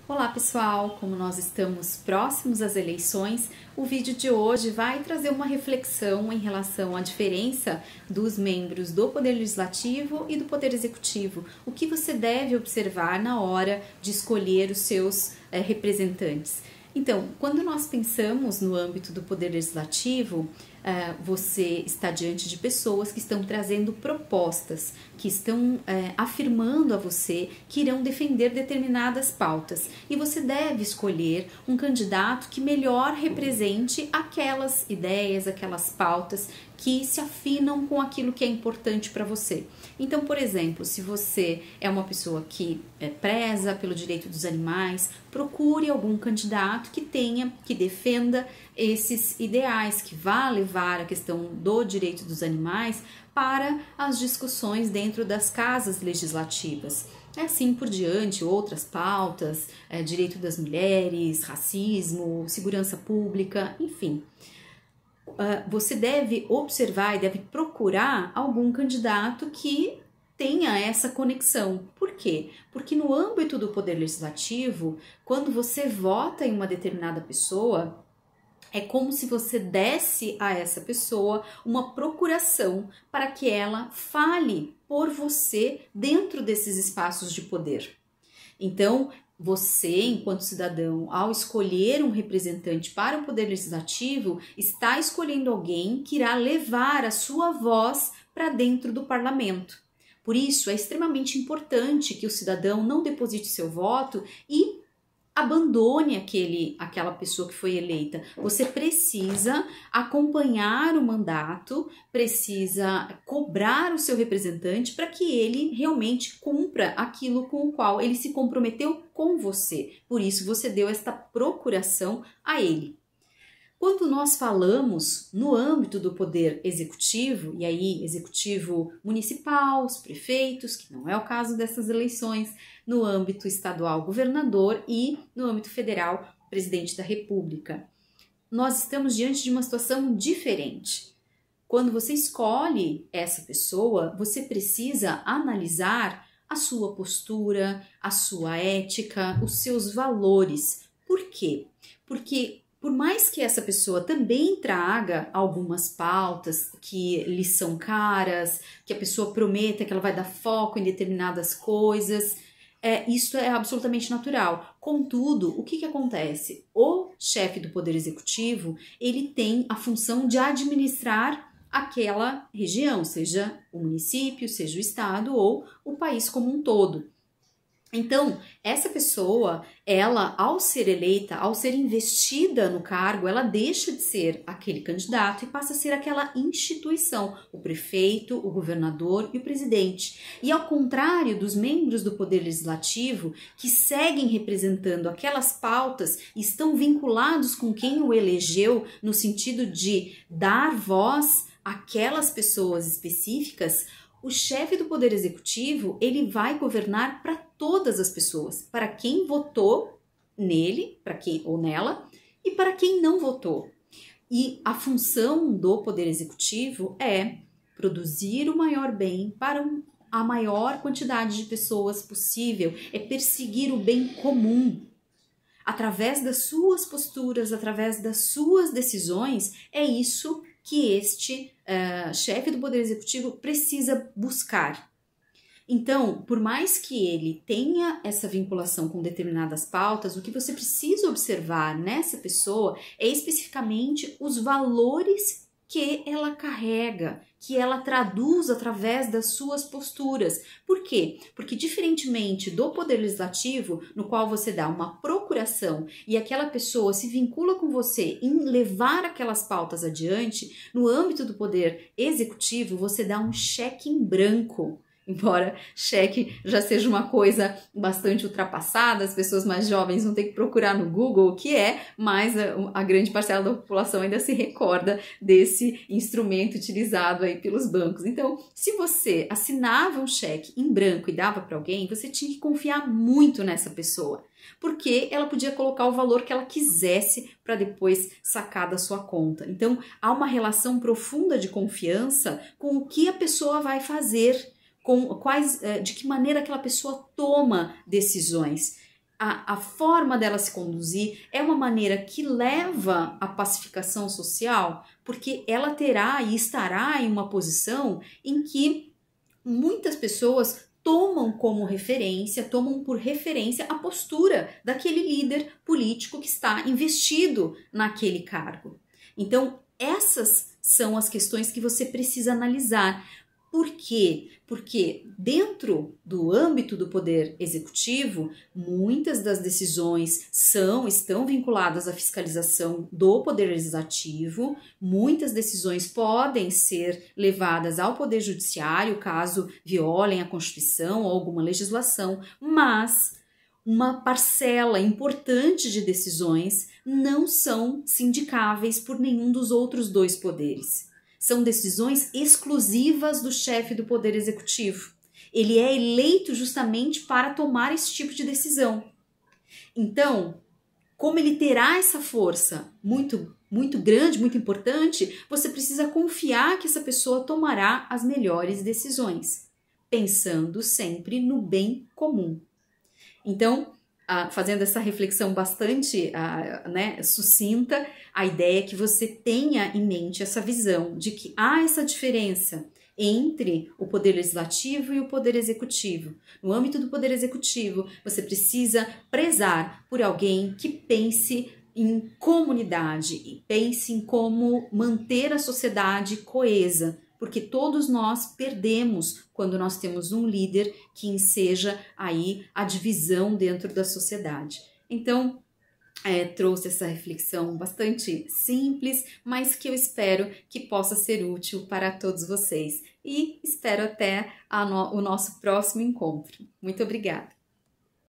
Olá pessoal, como nós estamos próximos às eleições, o vídeo de hoje vai trazer uma reflexão em relação à diferença dos membros do Poder Legislativo e do Poder Executivo. O que você deve observar na hora de escolher os seus representantes. Então, quando nós pensamos no âmbito do Poder Legislativo, você está diante de pessoas que estão trazendo propostas, que estão afirmando a você que irão defender determinadas pautas. E você deve escolher um candidato que melhor represente aquelas ideias, aquelas pautas que se afinam com aquilo que é importante para você. Então, por exemplo, se você é uma pessoa que preza pelo direito dos animais, procure algum candidato que defenda esses ideais, que vá levar a questão do direito dos animais para as discussões dentro das casas legislativas. Assim por diante, outras pautas, direito das mulheres, racismo, segurança pública, enfim. Você deve observar e deve procurar algum candidato que tenha essa conexão. Por quê? Porque no âmbito do Poder Legislativo, quando você vota em uma determinada pessoa, é como se você desse a essa pessoa uma procuração para que ela fale por você dentro desses espaços de poder. Então, você, enquanto cidadão, ao escolher um representante para o Poder Legislativo, está escolhendo alguém que irá levar a sua voz para dentro do parlamento. Por isso, é extremamente importante que o cidadão não deposite seu voto e abandone aquela pessoa que foi eleita. Você precisa acompanhar o mandato, precisa cobrar o seu representante para que ele realmente cumpra aquilo com o qual ele se comprometeu com você. Por isso, você deu esta procuração a ele. Quando nós falamos no âmbito do poder executivo, e aí executivo municipal, os prefeitos, que não é o caso dessas eleições, no âmbito estadual, governador, e no âmbito federal, presidente da República, nós estamos diante de uma situação diferente. Quando você escolhe essa pessoa, você precisa analisar a sua postura, a sua ética, os seus valores. Por quê? Porque por mais que essa pessoa também traga algumas pautas que lhe são caras, que a pessoa prometa que ela vai dar foco em determinadas coisas, isso é absolutamente natural. Contudo, o que acontece? O chefe do Poder Executivo, ele tem a função de administrar aquela região, seja o município, seja o estado ou o país como um todo. Então, essa pessoa, ela, ao ser eleita, ao ser investida no cargo, ela deixa de ser aquele candidato e passa a ser aquela instituição, o prefeito, o governador e o presidente. E ao contrário dos membros do Poder Legislativo, que seguem representando aquelas pautas e estão vinculados com quem o elegeu, no sentido de dar voz àquelas pessoas específicas, o chefe do Poder Executivo, ele vai governar para todas as pessoas, para quem votou nele, para quem ou nela, e para quem não votou. E a função do Poder Executivo é produzir o maior bem para a maior quantidade de pessoas possível, é perseguir o bem comum. Através das suas posturas, através das suas decisões, é isso que este chefe do Poder Executivo precisa buscar. Então, por mais que ele tenha essa vinculação com determinadas pautas, o que você precisa observar nessa pessoa é especificamente os valores que ela carrega, que ela traduz através das suas posturas. Por quê? Porque diferentemente do Poder Legislativo, no qual você dá uma procuração e aquela pessoa se vincula com você em levar aquelas pautas adiante, no âmbito do Poder Executivo, você dá um cheque em branco. Embora cheque já seja uma coisa bastante ultrapassada, as pessoas mais jovens vão ter que procurar no Google o que é, mas a grande parcela da população ainda se recorda desse instrumento utilizado aí pelos bancos. Então, se você assinava um cheque em branco e dava para alguém, você tinha que confiar muito nessa pessoa, porque ela podia colocar o valor que ela quisesse para depois sacar da sua conta. Então, há uma relação profunda de confiança com o que a pessoa vai fazer, de que maneira aquela pessoa toma decisões. a forma dela se conduzir é uma maneira que leva à pacificação social, porque ela terá e estará em uma posição em que muitas pessoas tomam como referência, tomam por referência a postura daquele líder político que está investido naquele cargo. Então, essas são as questões que você precisa analisar. Por quê? Porque dentro do âmbito do poder executivo, muitas das decisões estão vinculadas à fiscalização do poder legislativo, muitas decisões podem ser levadas ao poder judiciário, caso violem a Constituição ou alguma legislação, mas uma parcela importante de decisões não são sindicáveis por nenhum dos outros dois poderes. São decisões exclusivas do chefe do Poder Executivo. Ele é eleito justamente para tomar esse tipo de decisão. Então, como ele terá essa força muito grande, muito importante, você precisa confiar que essa pessoa tomará as melhores decisões, pensando sempre no bem comum. Então, fazendo essa reflexão bastante sucinta, a ideia é que você tenha em mente essa visão de que há essa diferença entre o poder legislativo e o poder executivo. No âmbito do poder executivo, você precisa prezar por alguém que pense em comunidade e pense em como manter a sociedade coesa, porque todos nós perdemos quando nós temos um líder que enseja aí a divisão dentro da sociedade. Então, trouxe essa reflexão bastante simples, mas que eu espero que possa ser útil para todos vocês. E espero até o nosso próximo encontro. Muito obrigada!